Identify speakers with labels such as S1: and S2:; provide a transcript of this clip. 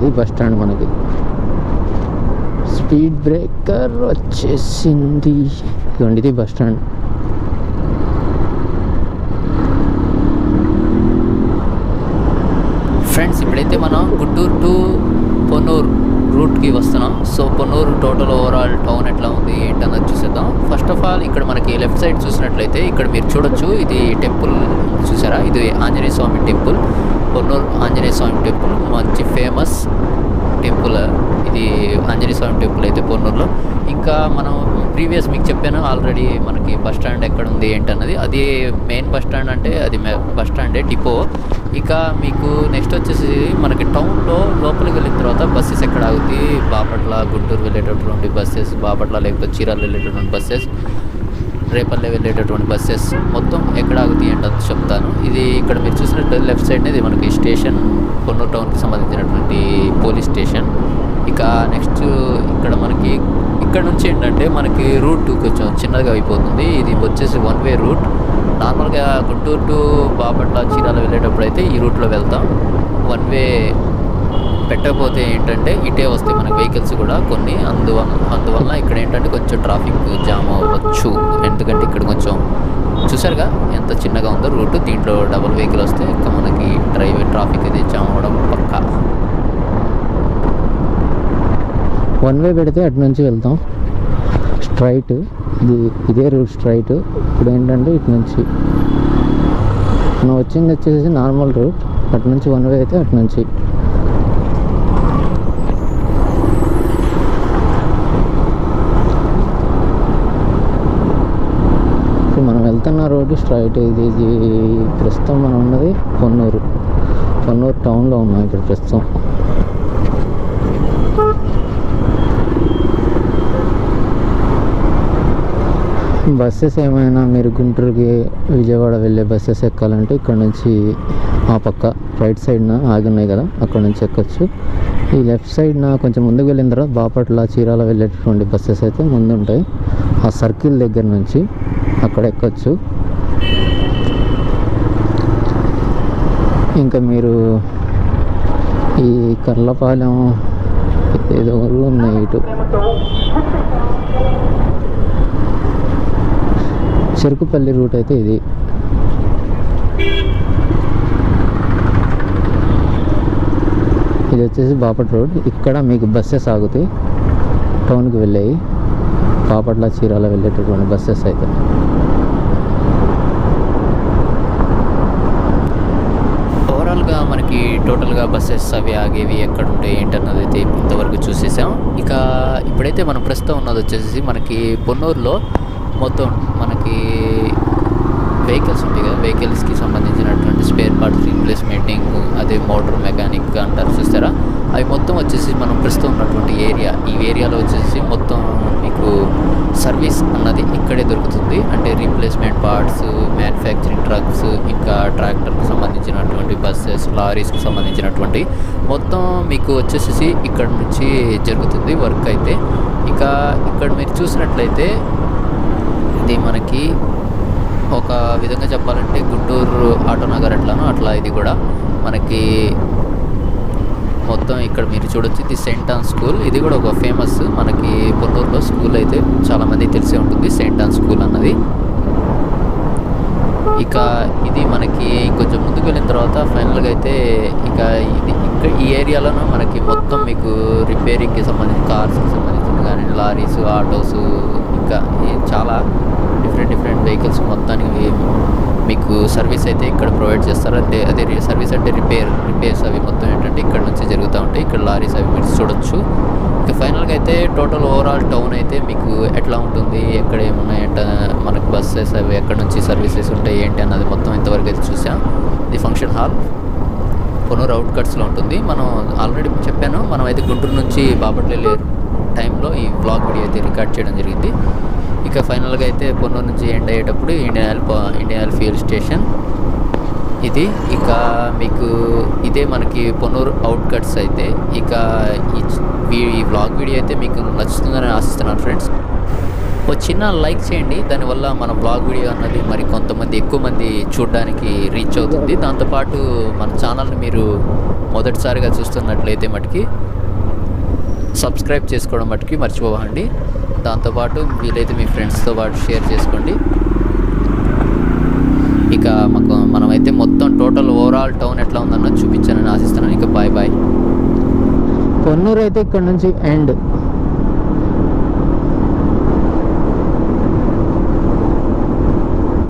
S1: ఇది bus stand మనకి. Speed breaker వచ్చేసింది. ఇదిగోండి ఇది బస్ స్టాండ్.
S2: ఫ్రెండ్స్ ఇప్పుడైతే మనం గుంటూరు టు పొన్నూరు రూట్కి వస్తున్నాం. So Ponnuru total overall town ఎట్లా ఉంది ఏంటన్నది చూసేద్దాం. ఫస్ట్ ఆఫ్ ఆల్ ఇక్కడ మనకి లెఫ్ట్ సైడ్ చూసినట్లయితే ఇక్కడ మీరు చూడొచ్చు, ఇది టెంపుల్ చూసారా, ఇది ఆంజనేయ స్వామి టెంపుల్. పొన్నూరు ఆంజనేయ స్వామి టెంపుల్ మంచి ఫేమస్ టెంపుల్. ఇది ఆంజనేయ స్వామి టెంపుల్ అయితే పొన్నూరులో. ఇంకా మనం ప్రీవియస్ మీకు చెప్పాను ఆల్రెడీ మనకి బస్ స్టాండ్ ఎక్కడ ఉంది ఏంటన్నది. అది మెయిన్ బస్ స్టాండ్ అంటే అది బస్ స్టాండే, డిపో. ఇక మీకు నెక్స్ట్ వచ్చేసి మనకి టౌన్లో లోపలికి వెళ్ళిన తర్వాత బస్సెస్ ఎక్కడ ఆగుతుంది, బాపట్ల గుంటూరు వెళ్ళేటటువంటి బస్సెస్, బాపట్ల లేకపోతే చీరాలు వెళ్ళేటటువంటి బస్సెస్, రేపల్లె వెళ్ళేటటువంటి బస్సెస్ మొత్తం ఎక్కడ ఆగుతాయి అంటే అది చెప్తాను. ఇది ఇక్కడ మీరు చూసినట్టు లెఫ్ట్ సైడ్నే ఇది మనకి స్టేషన్, పొన్నూరు టౌన్కి సంబంధించినటువంటి పోలీస్ స్టేషన్. ఇక నెక్స్ట్ ఇక్కడ మనకి ఇక్కడ నుంచి ఏంటంటే మనకి రూట్ కొంచెం చిన్నగా అయిపోతుంది. ఇది వచ్చేసి 1 వే రూట్. నార్మల్గా గుంటూరు టు బాపట్ల చీరాలు వెళ్ళేటప్పుడు అయితే ఈ రూట్లో వెళ్తాం. 1 వే పెట్టకపోతే ఏంటంటే ఇటే వస్తాయి మనకి వెహికల్స్ కూడా కొన్ని. అందువల్ల ఇక్కడ ఏంటంటే కొంచెం ట్రాఫిక్ జామ్ అవ్వచ్చు. ఎందుకంటే ఇక్కడ కొంచెం చూసారుగా ఎంత చిన్నగా ఉందో రూట్. దీంట్లో డబుల్ వెహికల్ వస్తే ఇంకా మనకి ట్రాఫిక్ అయితే జామ్ అవ్వడం పక్కా.
S1: 1 వే పెడితే అటు నుంచి వెళ్తాం స్ట్రైట్. ఇదే రూట్ స్ట్రైట్. ఇప్పుడు ఏంటంటే ఇటు నుంచి మనం వచ్చింది వచ్చేసి నార్మల్ రూట్, అటు నుంచి 1 వే అయితే అటు నుంచి. ఇప్పుడు మనం వెళ్తున్న రోడ్డు స్ట్రైట్. ఇది ప్రస్తుతం మనం ఉన్నది పొన్నూరు టౌన్లో ఉన్నాం ఇప్పుడు ప్రస్తుతం. బస్సెస్ ఏమైనా మీరు గుంటూరుకి విజయవాడ వెళ్ళే బస్సెస్ ఎక్కాలంటే ఇక్కడ నుంచి ఆ పక్క రైట్ సైడ్న ఆగి ఉన్నాయి కదా, అక్కడ నుంచి ఎక్కొచ్చు. ఈ లెఫ్ట్ సైడ్న కొంచెం ముందుకు వెళ్ళిన తర్వాత బాపట్ల చీరాల వెళ్ళేటటువంటి బస్సెస్ అయితే ముందుంటాయి. ఆ సర్కిల్ దగ్గర నుంచి అక్కడ ఎక్కొచ్చు. ఇంకా మీరు ఈ కర్లపాలెం ఏదో ఉన్నాయి ఇటు చెరుకుపల్లి రూట్ అయితే ఇది. ఇది వచ్చేసి బాపట్ల రోడ్. ఇక్కడ మీకు బస్సెస్ ఆగుతాయి టౌన్కి వెళ్ళాయి, బాపట్ల చీరాల వెళ్ళేటటువంటి బస్సెస్ అయితే.
S2: ఓవరాల్గా మనకి టోటల్గా బస్సెస్ అవి ఆగేవి ఎక్కడ ఉంటాయి ఏంటన్నది అయితే ఇంతవరకు చూసేసాం. ఇక ఇప్పుడైతే మనం ప్రస్తుతం ఉన్నది వచ్చేసి మనకి పొన్నూరులో మొత్తం మనకి వెహికల్స్ ఉంటాయి కదా, వెహికల్స్కి సంబంధించినటువంటి స్పేర్ పార్ట్స్ రీప్లేస్మెంటింగ్, అదే మోటార్ మెకానిక్ అంటారు చూస్తారా, అవి మొత్తం వచ్చేసి మనం ప్రస్తుతం ఉన్నటువంటి ఏరియా. ఈ ఏరియాలో వచ్చేసి మొత్తం మీకు సర్వీస్ అన్నది ఇక్కడే దొరుకుతుంది. అంటే రీప్లేస్మెంట్ పార్ట్స్, మ్యానుఫ్యాక్చరింగ్ ట్రక్స్, ఇంకా ట్రాక్టర్కి సంబంధించినటువంటి బస్సెస్, లారీస్కి సంబంధించినటువంటి మొత్తం మీకు వచ్చేసి ఇక్కడ నుంచి జరుగుతుంది వర్క్ అయితే. ఇక ఇక్కడ మీరు చూసినట్లయితే ఇది మనకి ఒక విధంగా చెప్పాలంటే గుంటూరు ఆటోనగర్ ఎట్లానో అట్లా ఇది కూడా మనకి మొత్తం ఇక్కడ మీరు చూడొచ్చు. ఇది సెయింట్ ఆన్ స్కూల్. ఇది కూడా ఒక ఫేమస్ మనకి పొన్నూరులో స్కూల్ అయితే చాలామంది తెలిసే ఉంటుంది, సెయింట్ ఆన్ స్కూల్ అన్నది. ఇక ఇది మనకి కొంచెం ముందుకు వెళ్ళిన తర్వాత ఫైనల్గా అయితే ఇక ఇది ఇక్కడ ఈ ఏరియాలోనూ మనకి మొత్తం మీకు రిపేరింగ్కి సంబంధించి కార్స్కి సంబంధించిన కానీ లారీస్, ఆటోస్, ఇంకా చాలా డిఫరెంట్ వెహికల్స్ మొత్తానికి మీకు సర్వీస్ అయితే ఇక్కడ ప్రొవైడ్ చేస్తారు. అంటే అదే సర్వీస్ అంటే రిపేర్స్ అవి మొత్తం ఏంటంటే ఇక్కడ నుంచి జరుగుతూ ఉంటాయి. ఇక్కడ లారీస్ అవి మీరు చూడొచ్చు. ఇక ఫైనల్గా అయితే టోటల్ ఓవరాల్ టౌన్ అయితే మీకు ఎట్లా ఉంటుంది, ఎక్కడ ఏమున్నాయంటే మనకు బస్సెస్ అవి ఎక్కడ నుంచి సర్వీసెస్ ఉంటాయి ఏంటి అన్నది మొత్తం ఇంతవరకు అయితే చూసాం. ఇది ఫంక్షన్ హాల్ పొన్నూరు అవుట్కట్స్లో ఉంటుంది. మనం ఆల్రెడీ చెప్పాను, మనం అయితే గుంటూరు నుంచి బాపట్ల వెళ్ళే టైంలో ఈ బ్లాగ్ వీడియో అయితే రికార్డ్ చేయడం జరిగింది. ఇక ఫైనల్గా అయితే పొన్నూరు నుంచి ఎండ్ అయ్యేటప్పుడు ఇండియన్ ఆయిల్ ఫ్యూయల్ స్టేషన్ ఇది. ఇక మీకు ఇదే మనకి పొన్నూరు అవుట్కట్స్ అయితే. ఇక ఈ బ్లాగ్ వీడియో అయితే మీకు నచ్చుతుందని ఆశిస్తున్నాను ఫ్రెండ్స్. ఒక చిన్న లైక్ చేయండి, దానివల్ల మన బ్లాగ్ వీడియో అన్నది మరి కొంతమంది ఎక్కువ మంది చూడడానికి రీచ్ అవుతుంది. దాంతోపాటు మన ఛానల్ని మీరు మొదటిసారిగా చూస్తున్నట్లయితే మటుకి సబ్స్క్రైబ్ చేసుకోవడం మటుకి మర్చిపోకండి. దాంతోపాటు వీలైతే మీ ఫ్రెండ్స్తో పాటు షేర్ చేసుకోండి. ఇక మనమైతే మొత్తం టోటల్ ఓవరాల్ టౌన్ ఎట్లా ఉందన్నది చూపించానని ఆశిస్తున్నాను. ఇక బాయ్ బాయ్.
S1: పొన్నూరు అయితే ఇక్కడ నుంచి ఎండ్.